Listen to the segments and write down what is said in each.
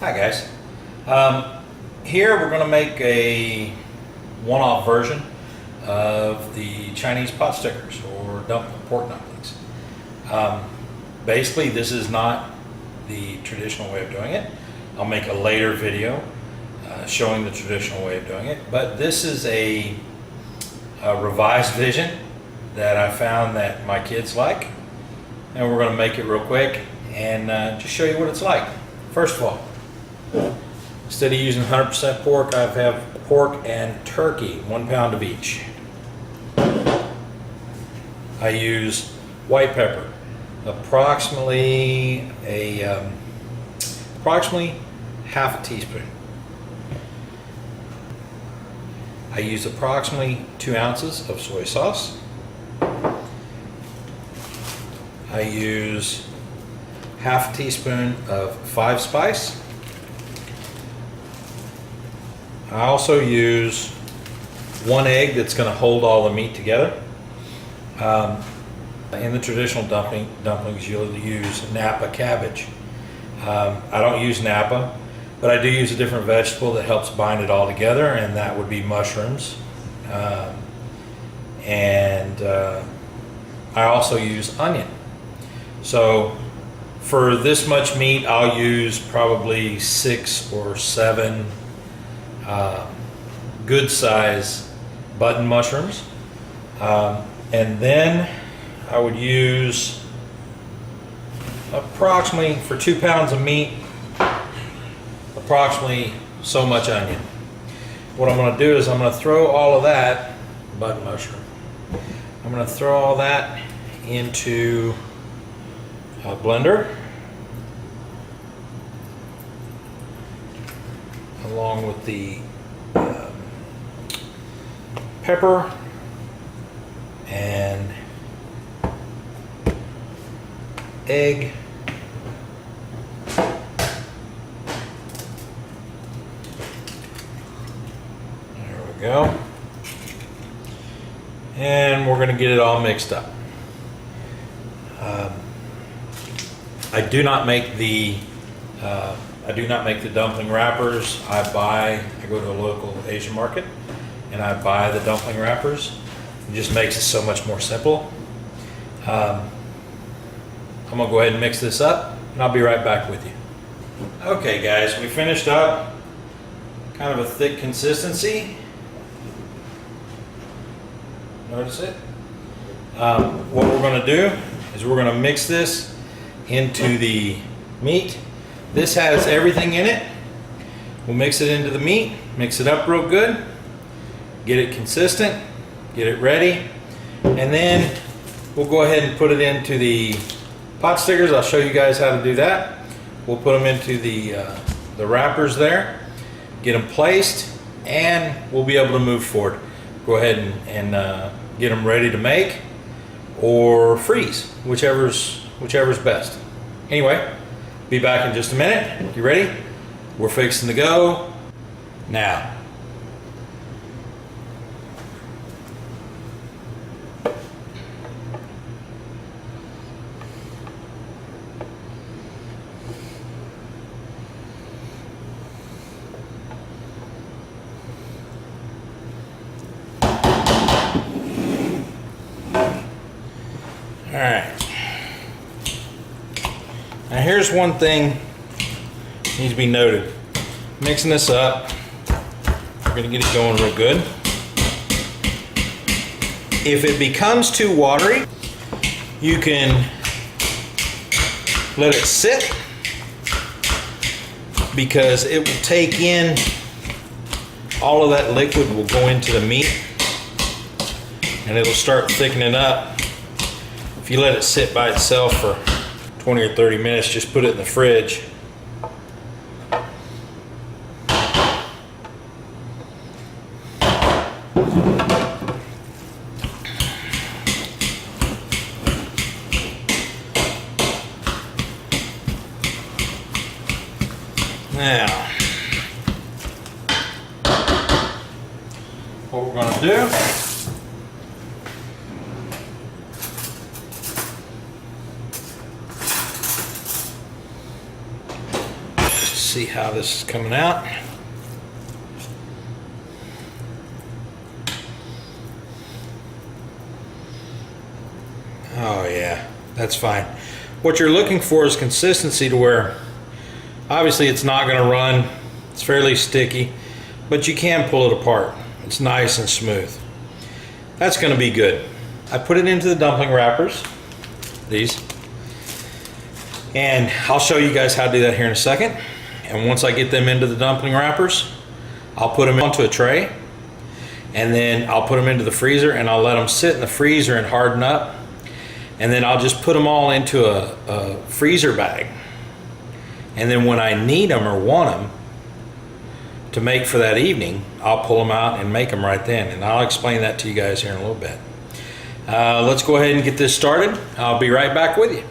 Hi guys. Here we're going to make a one-off version of the Chinese pot stickers or pork dumplings. Basically this is not the traditional way of doing it. I'll make a later video showing the traditional way of doing it, but this is a revised vision that I found that my kids like, and we're going to make it real quick and just show you what it's like. First of all, instead of using 100% pork, I have pork and turkey, 1 pound of each. I use white pepper, approximately half a teaspoon. I use approximately 2 ounces of soy sauce. I use half a teaspoon of 5 spice. I also use 1 egg that's going to hold all the meat together. In the traditional dumplings, you'll use Napa cabbage. I don't use Napa, but I do use a different vegetable that helps bind it all together, and that would be mushrooms. I also use onion. So for this much meat, I'll use probably 6 or 7 good size button mushrooms. And then I would use approximately, for 2 pounds of meat, approximately so much onion. What I'm going to do is I'm going to throw all of that button mushroom. I'm going to throw all that into a blender along with the pepper and egg. There we go. And we're going to get it all mixed up. I do not make the dumpling wrappers. I go to a local Asian market and I buy the dumpling wrappers. It just makes it so much more simple. I'm gonna go ahead and mix this up and I'll be right back with you. Okay guys, we finished up. Kind of a thick consistency. Notice it? What we're gonna do is we're gonna mix this into the meat. This has everything in it. We'll mix it into the meat, mix it up real good, get it consistent, get it ready, and then we'll go ahead and put it into the pot stickers. I'll show you guys how to do that. We'll put them into the wrappers there, get them placed, and we'll be able to move forward. Go ahead and get them ready to make or freeze, whichever's best. Anyway, be back in just a minute. You ready? We're fixing to go now. All right. Now here's one thing needs to be noted. Mixing this up, we're gonna get it going real good. If it becomes too watery, you can let it sit, because it will take in all of that liquid, will go into the meat and it'll start thickening up. If you let it sit by itself for 20 or 30 minutes, just put it in the fridge. Now, what we're going to do see how this is coming out. Oh yeah, that's fine. What you're looking for is consistency to where obviously it's not going to run. It's fairly sticky, but you can pull it apart. It's nice and smooth. That's going to be good. I put it into the dumpling wrappers, these, and I'll show you guys how to do that here in a second. And once I get them into the dumpling wrappers, I'll put them onto a tray, and then I'll put them into the freezer, and I'll let them sit in the freezer and harden up. And then I'll just put them all into a freezer bag. And then when I need them or want them to make for that evening, I'll pull them out and make them right then. And I'll explain that to you guys here in a little bit. Let's go ahead and get this started. I'll be right back with you.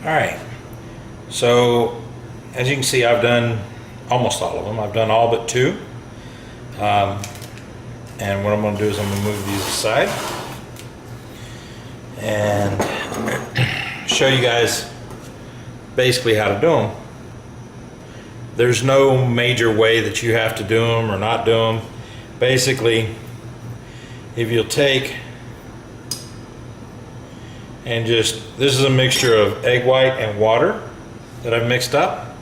All right. So as you can see, I've done almost all of them. I've done all but 2. And what I'm going to do is I'm going to move these aside and show you guys basically how to do them. There's no major way that you have to do them or not do them. Basically, if you'll take and this is a mixture of egg white and water that I've mixed up.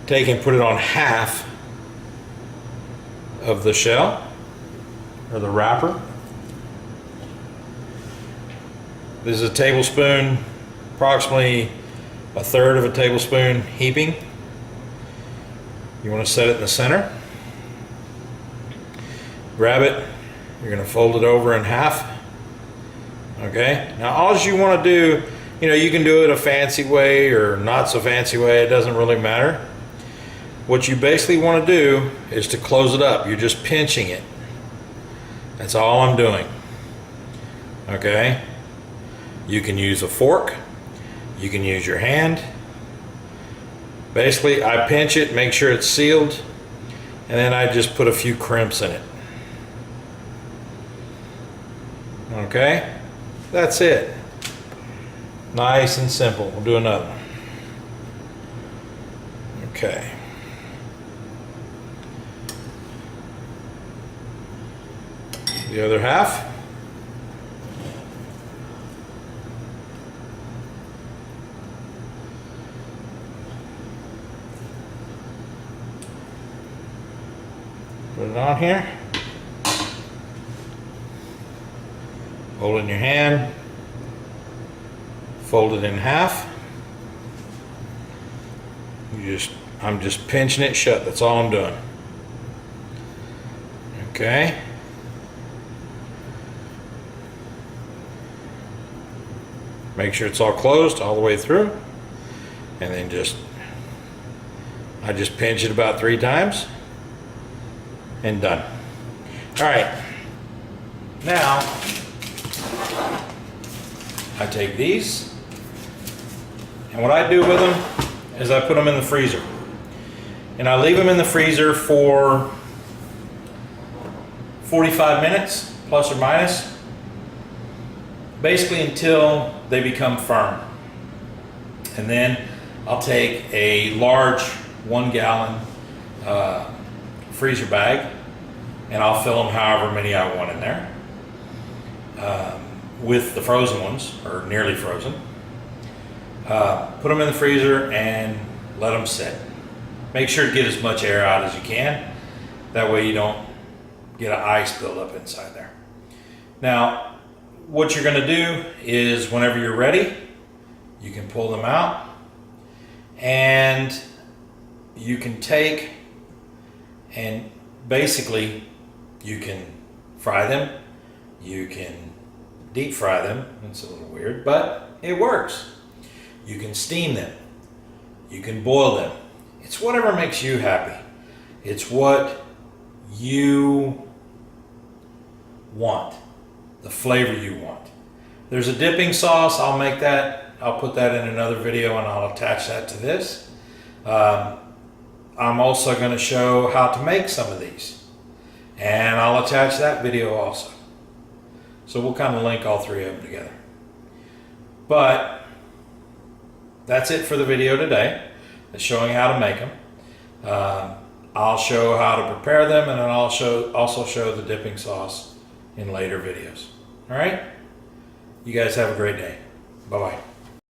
Take and put it on half of the shell or the wrapper. This is a tablespoon, approximately 1/3 of a tablespoon heaping. You want to set it in the center. Grab it. You're going to fold it over in half. Okay. Now all you want to do, you can do it a fancy way or not so fancy way. It doesn't really matter. What you basically want to do is to close it up. You're just pinching it. That's all I'm doing. Okay. You can use a fork. You can use your hand. Basically, I pinch it, make sure it's sealed, and then I just put a few crimps in it. Okay? That's it. Nice and simple. We'll do another one. Okay. The other half. Put it on here. Hold it in your hand. Fold it in half. I'm just pinching it shut. That's all I'm doing. Okay. Make sure it's all closed all the way through. And then I just pinch it about 3 times. And done. All right. Now, I take these, and what I do with them is I put them in the freezer. And I leave them in the freezer for 45 minutes, plus or minus, basically until they become firm. And then I'll take a large 1-gallon freezer bag, and I'll fill them however many I want in there, with the frozen ones, or nearly frozen. Put them in the freezer and let them sit. Make sure to get as much air out as you can. That way you don't get an ice buildup inside there. Now, what you're gonna do is whenever you're ready, you can pull them out, and you can take and basically you can fry them, you can deep fry them. It's a little weird, but it works. You can steam them, you can boil them. It's whatever makes you happy. It's what you want, the flavor you want. There's a dipping sauce. I'll make that. I'll put that in another video, and I'll attach that to this. I'm also going to show how to make some of these, and I'll attach that video also. So we'll kind of link all 3 of them together. But that's it for the video today. It's showing how to make them. I'll show how to prepare them, and then I'll also show the dipping sauce in later videos. All right? You guys have a great day. Bye-bye.